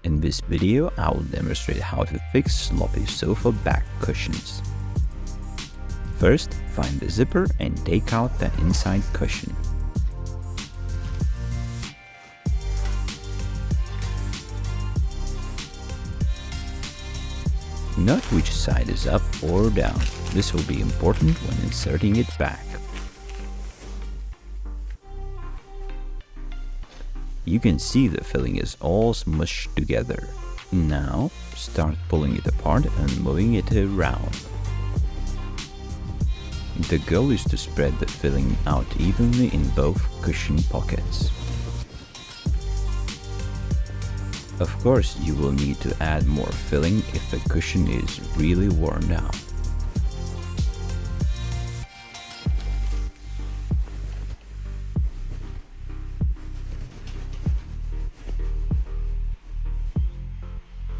In this video, I will demonstrate how to fix sloppy sofa back cushions. First, find the zipper and take out the inside cushion. Note which side is up or down. This will be important when inserting it back. You can see the filling is all smushed together. Now, start pulling it apart and moving it around. The goal is to spread the filling out evenly in both cushion pockets. Of course, you will need to add more filling if the cushion is really worn down.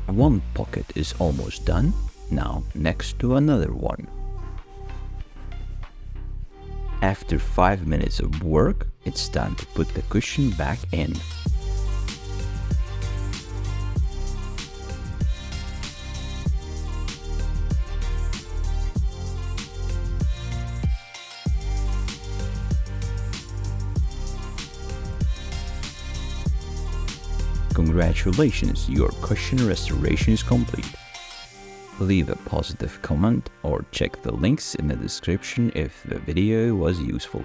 One pocket is almost done, now next to another one. After 5 minutes of work, it's time to put the cushion back in. Congratulations, your cushion restoration is complete. Leave a positive comment or check the links in the description if the video was useful.